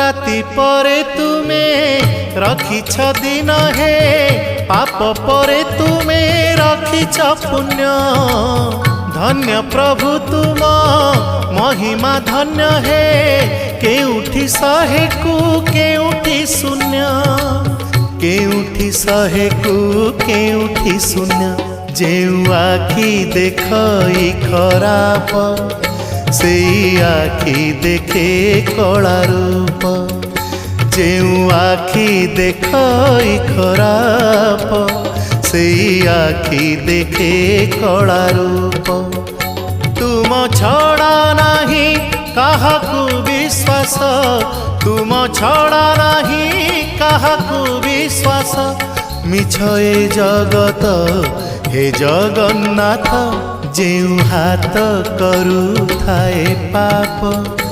राति परे तुमे रखिछ दिन हे पाप परे तुमे रखिछ पुण्य धन्य प्रभु तुम महिमा धन्य हे केउठी शहे को केउठी शून्य केउठी शहे को केउठी शून्य जेउ आखि देखई खराप से आखि देखे कला रूप जेउ आखि देखई खराप से आखि देखे कला रूप तुम छड़ा नहीं काहाकू विश्वास तुम छड़ा नहीं काहाकू विश्वास मिछ ए जगत हे जगन्नाथ जेउ हाथ करू थाए पाप।